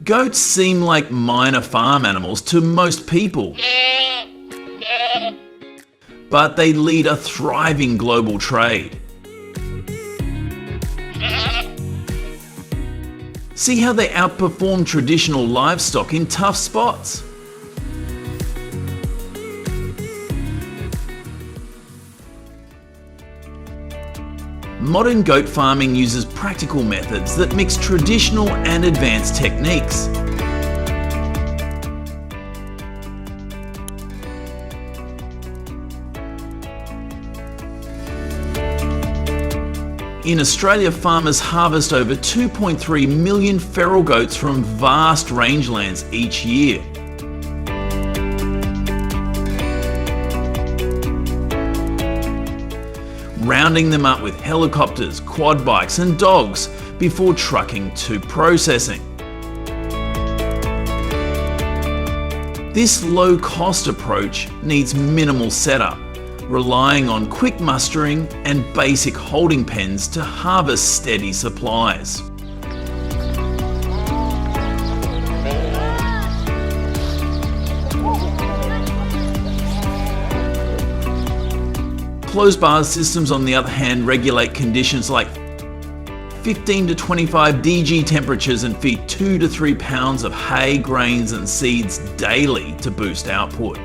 Goats seem like minor farm animals to most people, but they lead a thriving global trade. See how they outperform traditional livestock in tough spots. Modern goat farming uses practical methods that mix traditional and advanced techniques. In Australia, farmers harvest over 2.3 million feral goats from vast rangelands each year. Rounding them up with helicopters, quad bikes and dogs before trucking to processing. This low-cost approach needs minimal setup, relying on quick mustering and basic holding pens to harvest steady supplies. Closed bar systems, on the other hand, regulate conditions like 15 to 25 DG temperatures and feed 2 to 3 pounds of hay, grains and seeds daily to boost output.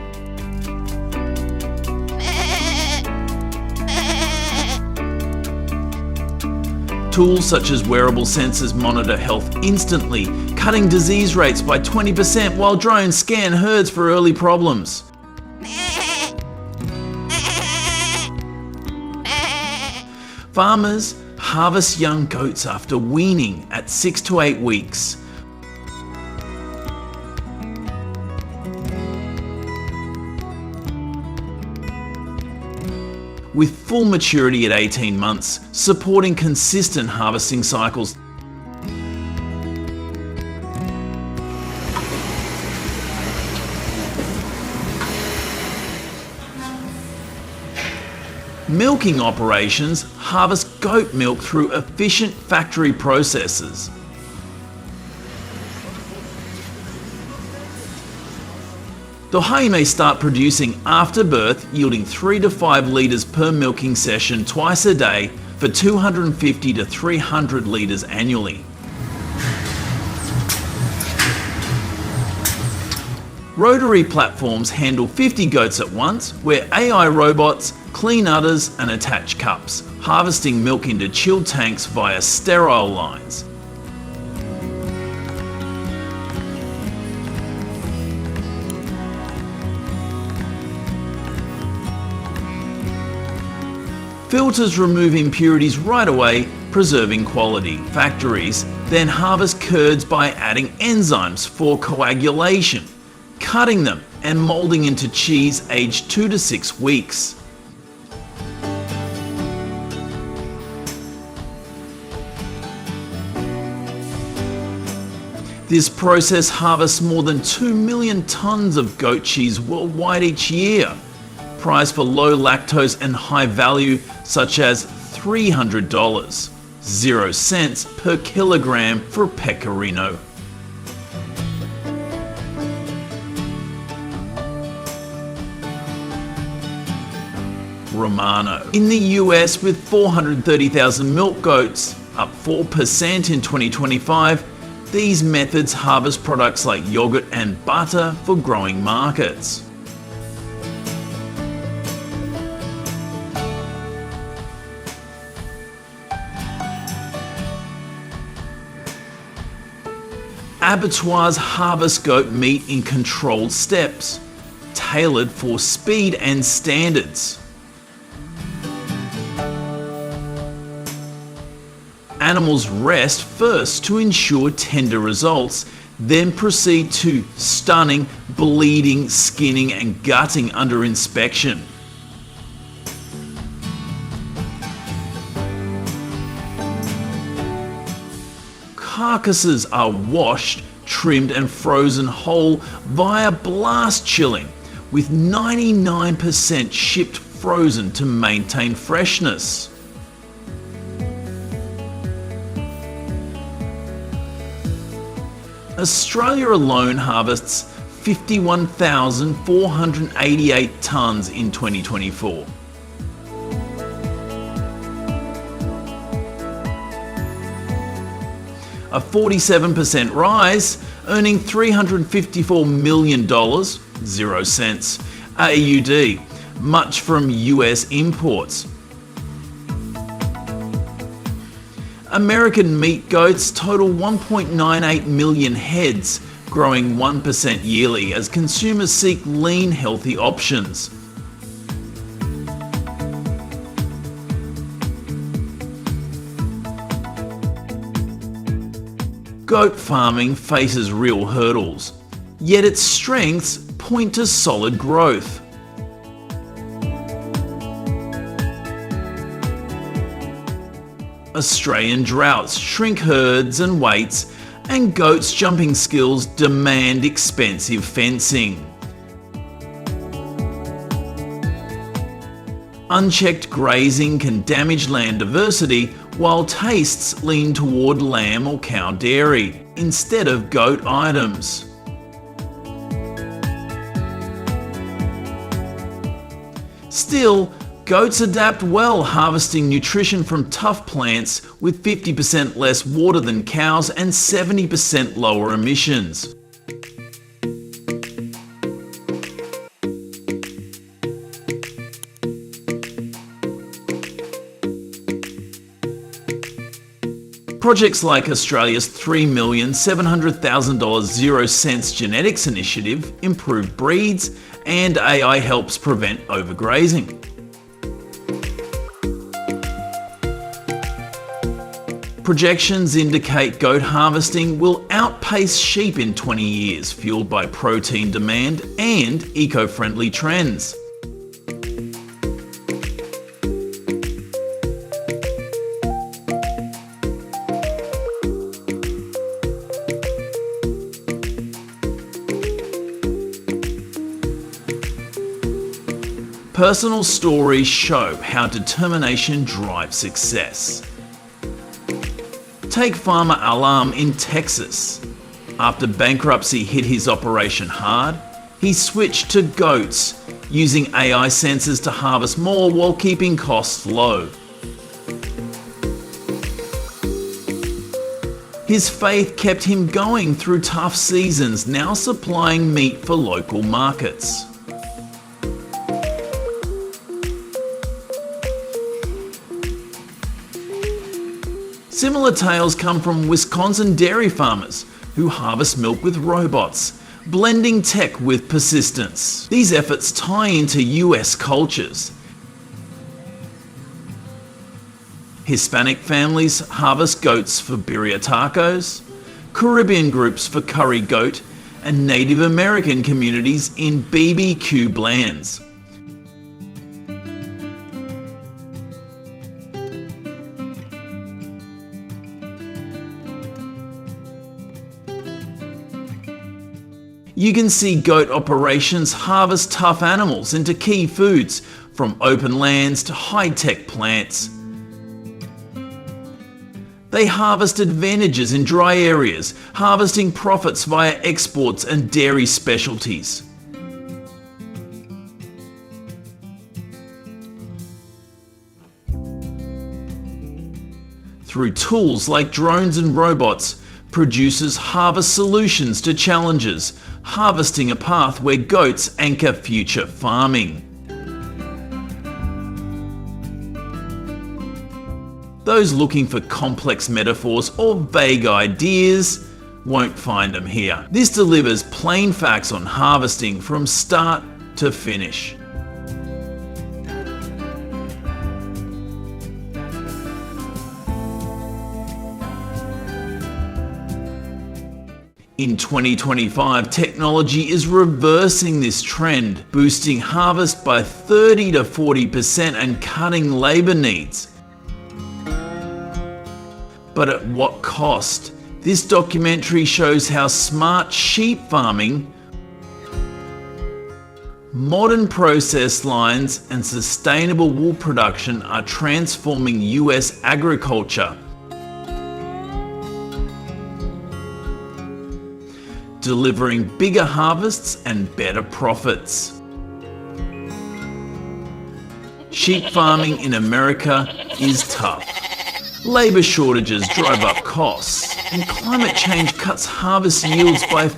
Tools such as wearable sensors monitor health instantly, cutting disease rates by 20%, while drones scan herds for early problems. Farmers harvest young goats after weaning at 6 to 8 weeks. With full maturity at 18 months, supporting consistent harvesting cycles. Milking operations harvest goat milk through efficient factory processes. The hay may start producing after birth, yielding 3 to 5 litres per milking session twice a day for 250 to 300 litres annually. Rotary platforms handle 50 goats at once, where AI robots clean udders and attach cups, harvesting milk into chilled tanks via sterile lines. Filters remove impurities right away, preserving quality. Factories then harvest curds by adding enzymes for coagulation, cutting them and moulding into cheese aged 2 to 6 weeks. This process harvests more than 2 million tonnes of goat cheese worldwide each year, priced for low lactose and high value such as $300, 0 cents per kilogram for pecorino. Romano. In the US, with 430,000 milk goats, up 4% in 2025, these methods harvest products like yogurt and butter for growing markets. Abattoirs harvest goat meat in controlled steps, tailored for speed and standards. Animals rest first to ensure tender results, then proceed to stunning, bleeding, skinning and gutting under inspection. Carcasses are washed, trimmed and frozen whole via blast chilling, with 99% shipped frozen to maintain freshness. Australia alone harvests 51,488 tonnes in 2024. A 47% rise, earning $354 million, 0 cents, AUD, much from US imports. American meat goats total 1.98 million heads, growing 1% yearly as consumers seek lean, healthy options. Goat farming faces real hurdles, yet its strengths point to solid growth. Australian droughts shrink herds and weights, and goats' jumping skills demand expensive fencing. Unchecked grazing can damage land diversity, while tastes lean toward lamb or cow dairy instead of goat items. Still, goats adapt well, harvesting nutrition from tough plants with 50% less water than cows and 70% lower emissions. Projects like Australia's $3,700,000 0 cents genetics initiative improve breeds, and AI helps prevent overgrazing. Projections indicate goat harvesting will outpace sheep in 20 years, fueled by protein demand and eco-friendly trends. Personal stories show how determination drives success. Take farmer Alam in Texas. After bankruptcy hit his operation hard, he switched to goats, using AI sensors to harvest more while keeping costs low. His faith kept him going through tough seasons, now supplying meat for local markets. Similar tales come from Wisconsin dairy farmers who harvest milk with robots, blending tech with persistence. These efforts tie into US cultures. Hispanic families harvest goats for birria tacos, Caribbean groups for curry goat, and Native American communities in BBQ blends. You can see goat operations harvest tough animals into key foods, from open lands to high-tech plants. They harvest advantages in dry areas, harvesting profits via exports and dairy specialties. Through tools like drones and robots, producers harvest solutions to challenges, harvesting a path where goats anchor future farming. Those looking for complex metaphors or vague ideas won't find them here. This delivers plain facts on harvesting from start to finish. In 2025, technology is reversing this trend, boosting harvest by 30 to 40% and cutting labour needs. But at what cost? This documentary shows how smart sheep farming, modern process lines, and sustainable wool production are transforming US agriculture. delivering bigger harvests and better profits. Sheep farming in America is tough. Labour shortages drive up costs, and climate change cuts harvest yields by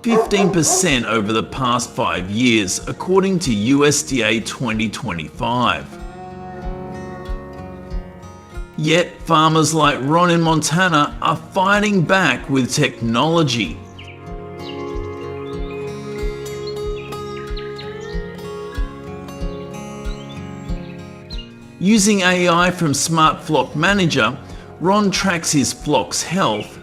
15% over the past 5 years, according to USDA 2025. Yet farmers like Ron in Montana are fighting back with technology. Using AI from Smart Flock Manager, Ron tracks his flock's health,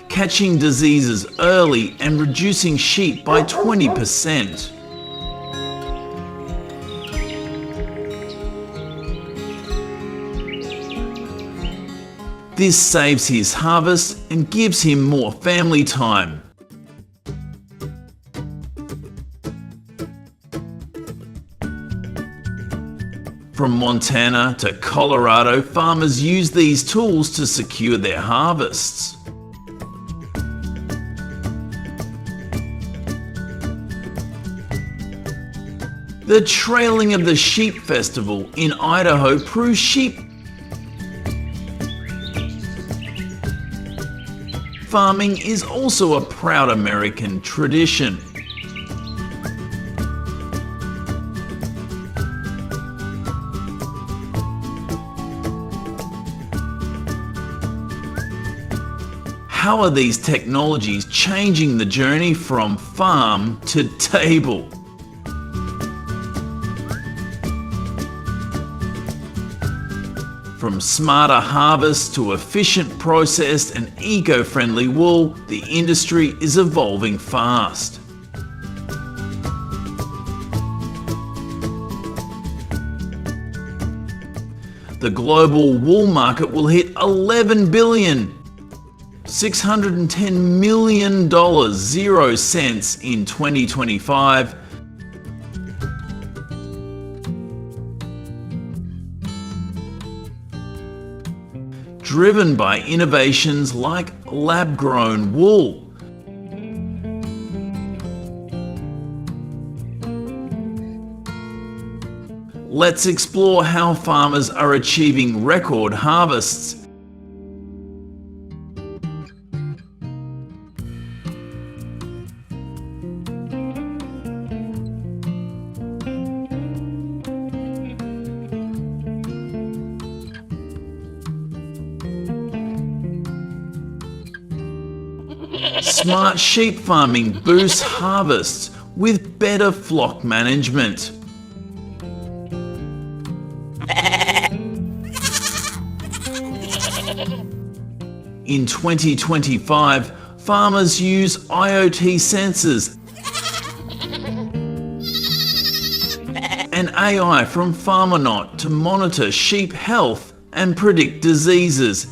catching diseases early and reducing sheep by 20%. This saves his harvest and gives him more family time. From Montana to Colorado, farmers use these tools to secure their harvests. The trailing of the Sheep Festival in Idaho proves sheep farming is also a proud American tradition. How are these technologies changing the journey from farm to table? From smarter harvests to efficient processed and eco-friendly wool, the industry is evolving fast. The global wool market will hit $11 billion, $610 million, 0 cents in 2025. Driven by innovations like lab-grown wool. Let's explore how farmers are achieving record harvests. Smart sheep farming boosts harvests with better flock management. In 2025, farmers use IoT sensors and AI from Farmonaut to monitor sheep health and predict diseases.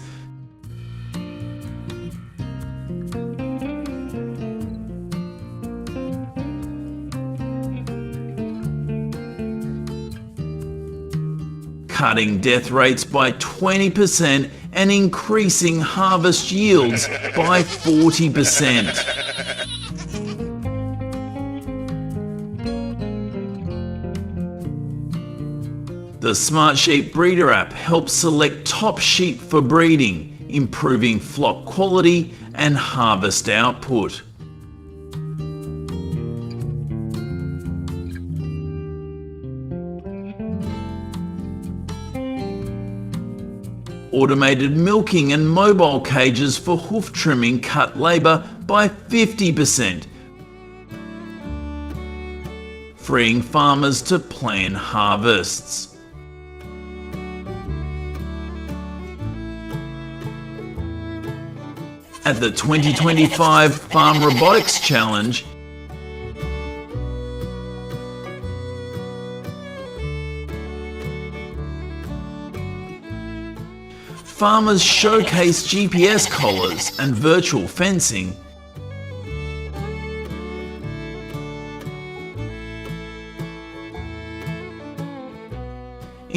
Cutting death rates by 20% and increasing harvest yields by 40%. The Smart Sheep Breeder app helps select top sheep for breeding, improving flock quality and harvest output. Automated milking and mobile cages for hoof trimming cut labour by 50%, freeing farmers to plan harvests. At the 2025 Farm Robotics Challenge, farmers showcase GPS collars and virtual fencing,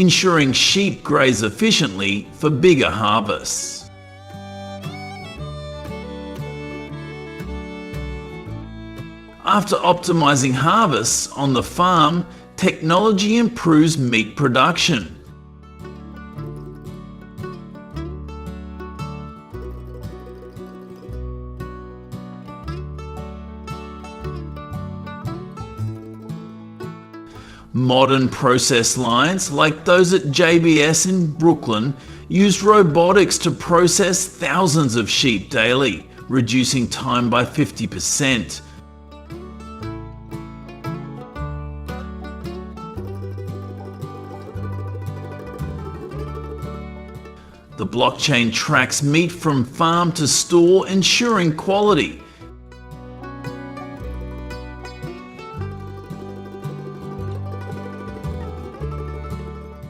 ensuring sheep graze efficiently for bigger harvests. After optimizing harvests on the farm, technology improves meat production. Modern process lines, like those at JBS in Brooklyn, use robotics to process thousands of sheep daily, reducing time by 50%. The blockchain tracks meat from farm to store, ensuring quality.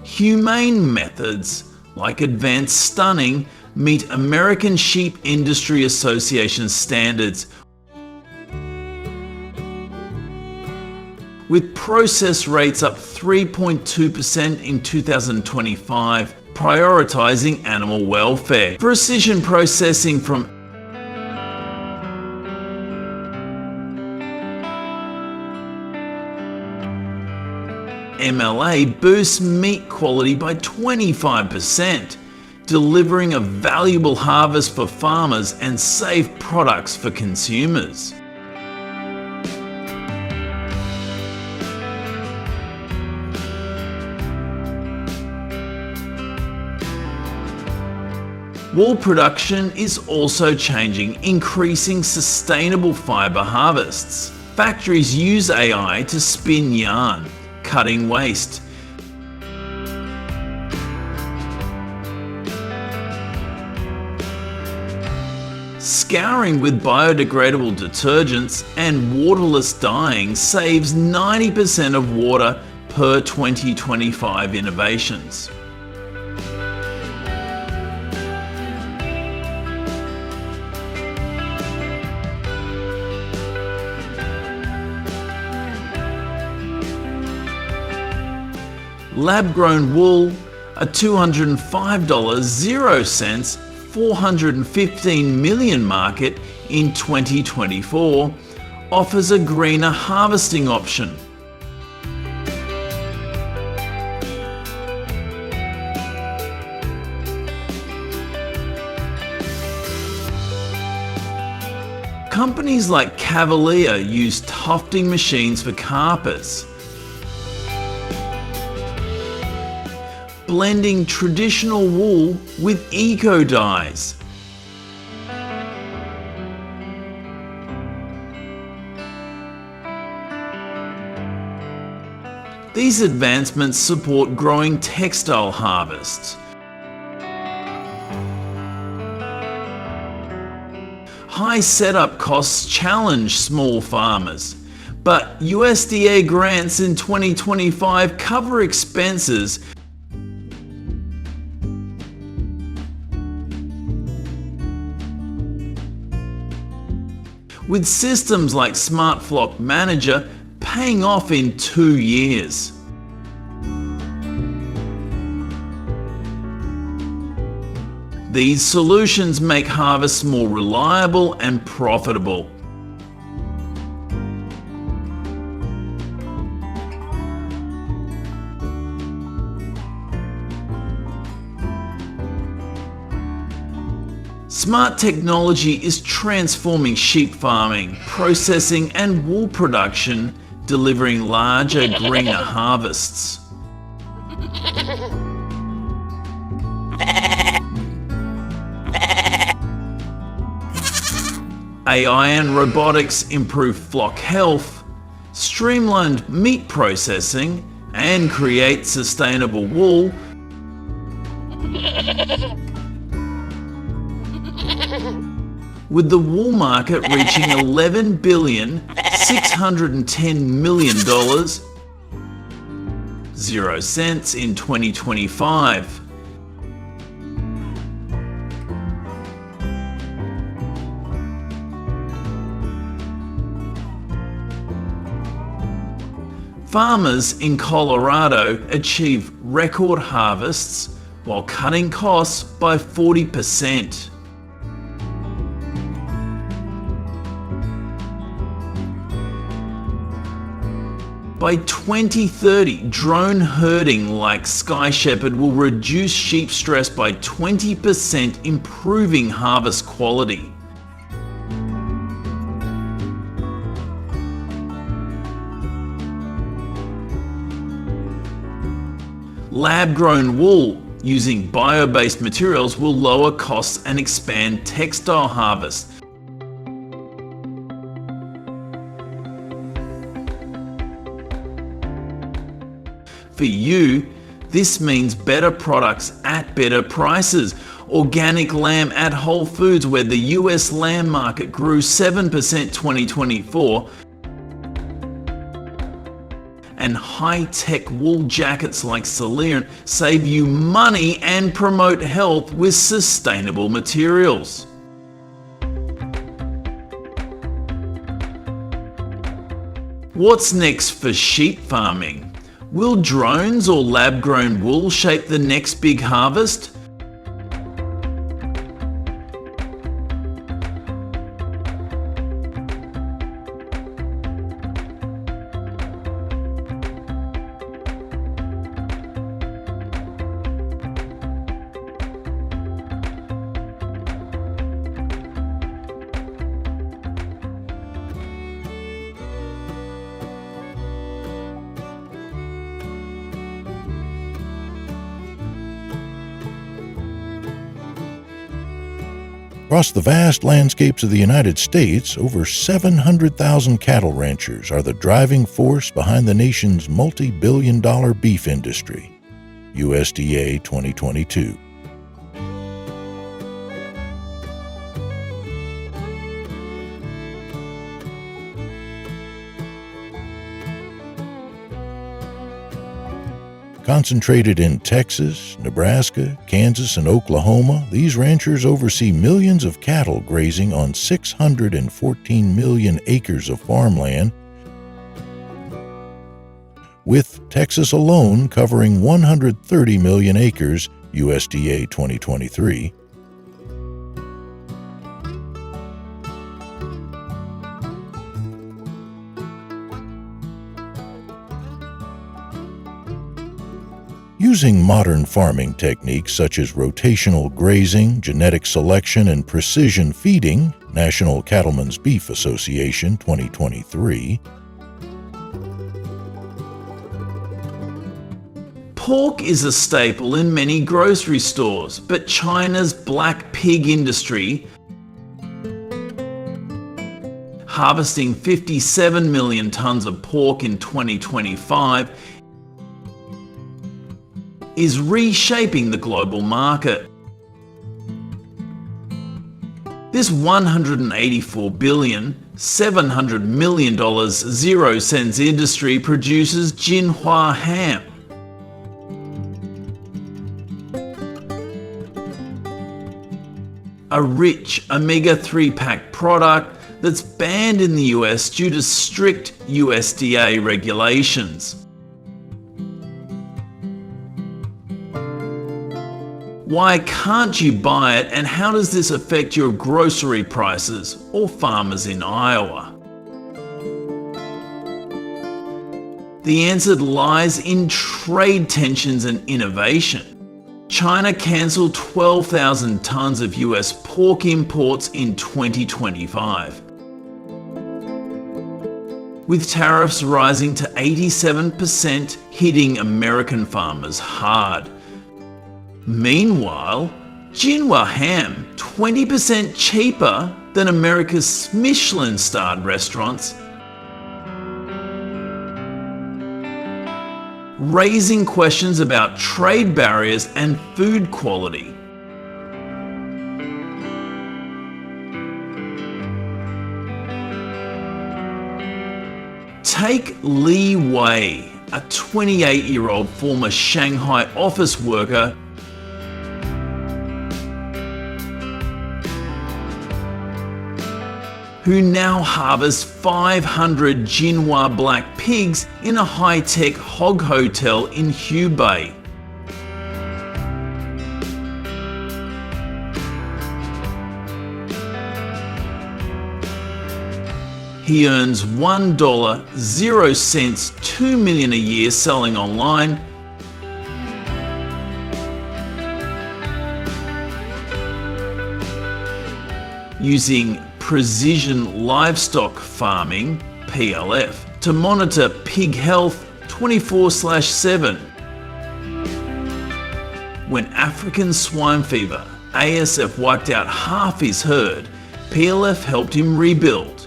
Humane methods, like advanced stunning, meet American Sheep Industry Association standards, with process rates up 3.2% in 2025, prioritizing animal welfare. Precision processing from MLA boosts meat quality by 25%, delivering a valuable harvest for farmers and safe products for consumers. Wool production is also changing, increasing sustainable fibre harvests. Factories use AI to spin yarn, cutting waste. Scouring with biodegradable detergents and waterless dyeing saves 90% of water per 2025 innovations. Lab-grown wool, a $205.00, 415 million market in 2024, offers a greener harvesting option. Companies like Cavalier use tufting machines for carpets, blending traditional wool with eco dyes. These advancements support growing textile harvests. High setup costs challenge small farmers, but USDA grants in 2025 cover expenses with systems like Smart Flock Manager paying off in 2 years. These solutions make harvests more reliable and profitable. Smart technology is transforming sheep farming, processing, and wool production, delivering larger, greener harvests. AI and robotics improve flock health, streamlined meat processing, and create sustainable wool. With the wool market reaching $11,610,000,000 in 2025. Farmers in Colorado achieve record harvests while cutting costs by 40%. By 2030, drone herding like Sky Shepherd will reduce sheep stress by 20%, improving harvest quality. Lab-grown wool using bio-based materials will lower costs and expand textile harvest. For you, this means better products at better prices. Organic lamb at Whole Foods, where the US lamb market grew 7% 2024, and high-tech wool jackets like Celine save you money and promote health with sustainable materials. What's next for sheep farming? Will drones or lab-grown wool shape the next big harvest? Across the vast landscapes of the United States, over 700,000 cattle ranchers are the driving force behind the nation's multi-billion-dollar beef industry. USDA 2022. Concentrated in Texas, Nebraska, Kansas, and Oklahoma, these ranchers oversee millions of cattle grazing on 614 million acres of farmland, with Texas alone covering 130 million acres, USDA 2023. Using modern farming techniques such as rotational grazing, genetic selection, and precision feeding, National Cattlemen's Beef Association 2023. Pork is a staple in many grocery stores, but China's black pig industry, harvesting 57 million tons of pork in 2025, is reshaping the global market. This $184 billion, $700 million 0-cents industry produces Jinhua ham. A rich omega-3 packed product that's banned in the US due to strict USDA regulations. Why can't you buy it, and how does this affect your grocery prices or farmers in Iowa? The answer lies in trade tensions and innovation. China cancelled 12,000 tons of US pork imports in 2025, with tariffs rising to 87%, hitting American farmers hard. Meanwhile, Jinhua ham, 20% cheaper than America's Michelin-starred restaurants, raising questions about trade barriers and food quality. Take Li Wei, a 28-year-old former Shanghai office worker who now harvest 500 Jinhua black pigs in a high-tech hog hotel in Hubei. He earns $1.00, $2 million a year selling online, using precision livestock farming, PLF, to monitor pig health 24/7. When African swine fever, ASF wiped out half his herd, PLF helped him rebuild.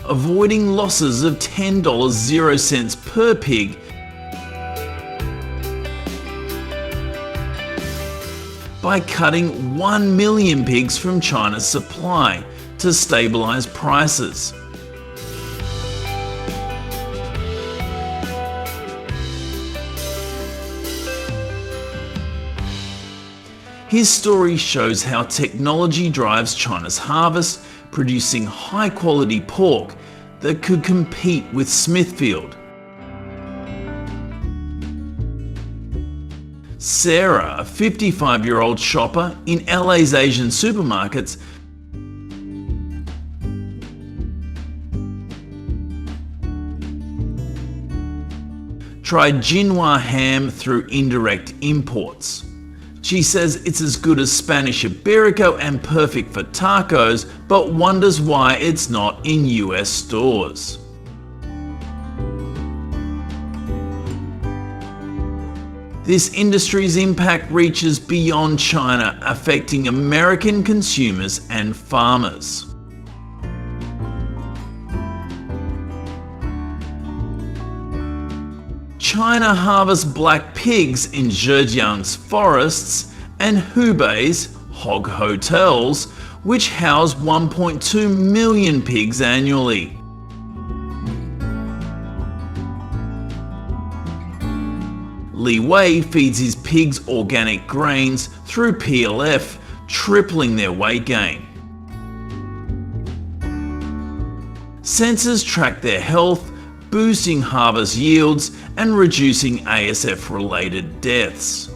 Avoiding losses of $10.00 per pig by cutting 1 million pigs from China's supply to stabilize prices. His story shows how technology drives China's harvest, producing high-quality pork that could compete with Smithfield. Sarah, a 55-year-old shopper in LA's Asian supermarkets, tried Jinhua ham through indirect imports. She says it's as good as Spanish Iberico and perfect for tacos, but wonders why it's not in US stores. This industry's impact reaches beyond China, affecting American consumers and farmers. China harvests black pigs in Zhejiang's forests and Hubei's hog hotels, which house 1.2 million pigs annually. Li Wei feeds his pigs organic grains through PLF, tripling their weight gain. Sensors track their health, boosting harvest yields and reducing ASF-related deaths.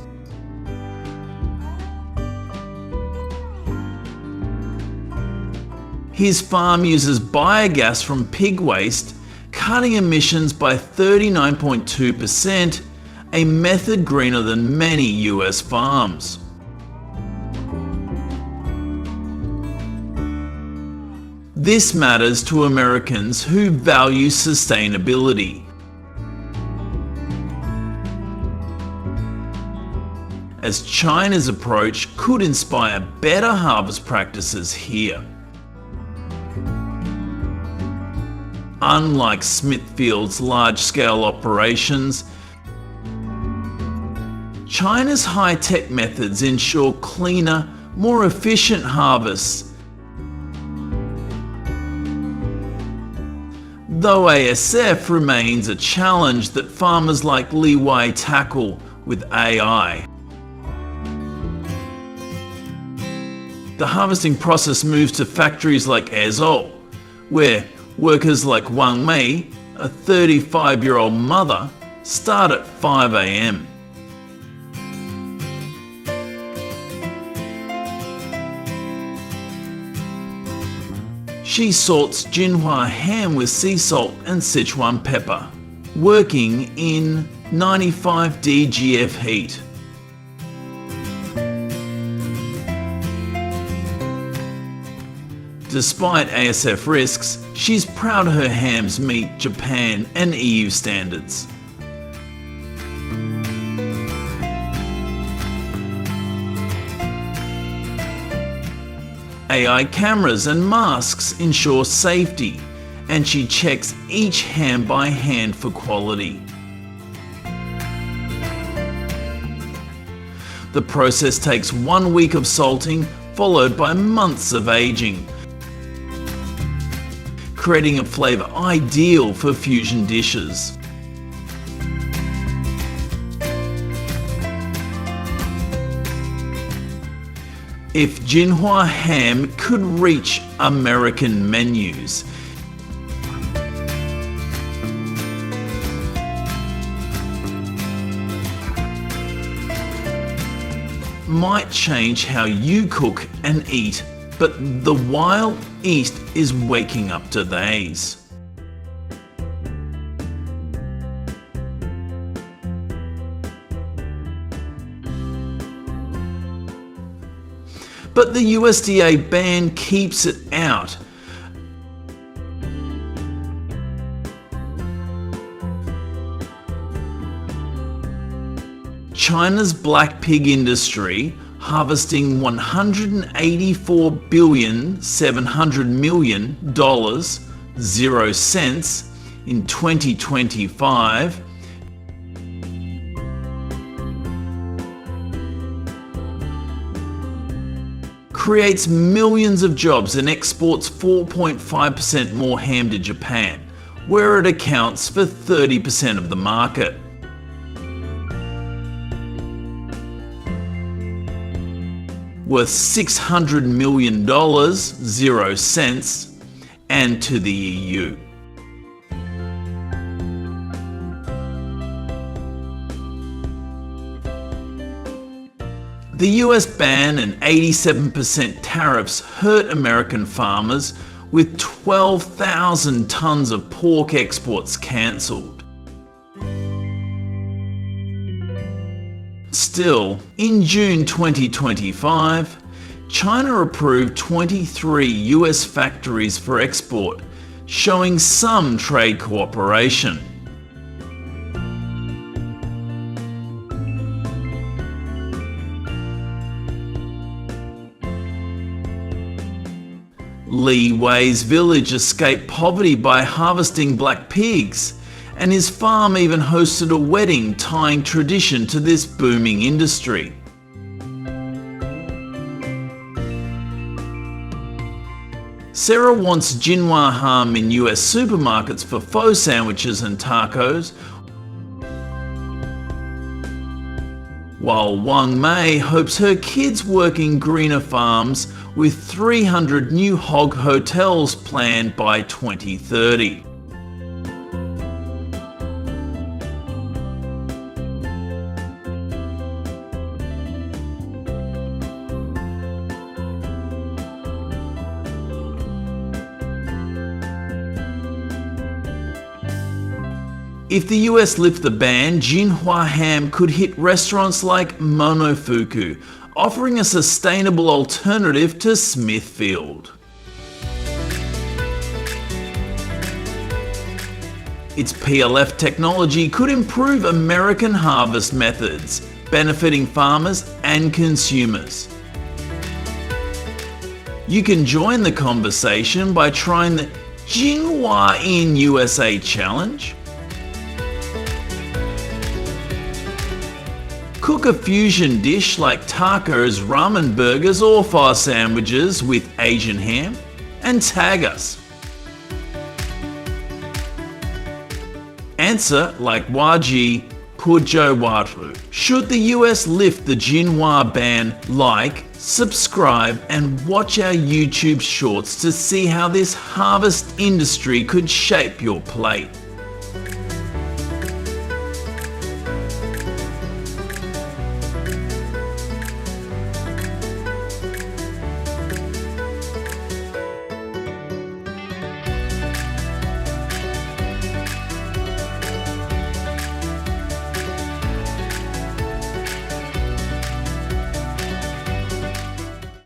His farm uses biogas from pig waste, cutting emissions by 39.2%, a method greener than many US farms. This matters to Americans who value sustainability. As China's approach could inspire better harvest practices here. Unlike Smithfield's large-scale operations, China's high-tech methods ensure cleaner, more efficient harvests. Though ASF remains a challenge that farmers like Li Wei tackle with AI. The harvesting process moves to factories like Ezhou, where workers like Wang Mei, a 35-year-old mother, start at 5 a.m. She salts Jinhua ham with sea salt and Sichuan pepper, working in 95 DGF heat. Despite ASF risks, she's proud her hams meet Japan and EU standards. AI cameras and masks ensure safety, and she checks each ham by hand for quality. The process takes 1 week of salting, followed by months of aging, creating a flavour ideal for fusion dishes. if Jinhua ham could reach American menus. Might change how you cook and eat, but the Wild East is waking up to these. But the USDA ban keeps it out. China's black pig industry, harvesting $184,700,000,000, 0 cents, in 2025, creates millions of jobs and exports 4.5% more ham to Japan, where it accounts for 30% of the market. Worth $600 million, 0 cents, and to the EU. The US ban and 87% tariffs hurt American farmers, with 12,000 tons of pork exports cancelled. Still, in June 2025, China approved 23 US factories for export, showing some trade cooperation. Li Wei's village escaped poverty by harvesting black pigs, and his farm even hosted a wedding tying tradition to this booming industry. Sarah wants Jinhua ham in US supermarkets for pho sandwiches and tacos, while Wang Mei hopes her kids work in greener farms, with 300 new hog hotels planned by 2030. If the US lift the ban, Jinhua ham could hit restaurants like Monofuku, offering a sustainable alternative to Smithfield. Its PLF technology could improve American harvest methods, benefiting farmers and consumers. You can join the conversation by trying the Jinhua in USA challenge. Cook a fusion dish like tacos, ramen burgers or pho sandwiches with Asian ham and tag us. Answer like Waji Pujo Watu. Should the US lift the Jinhua ban, like, subscribe and watch our YouTube shorts to see how this harvest industry could shape your plate.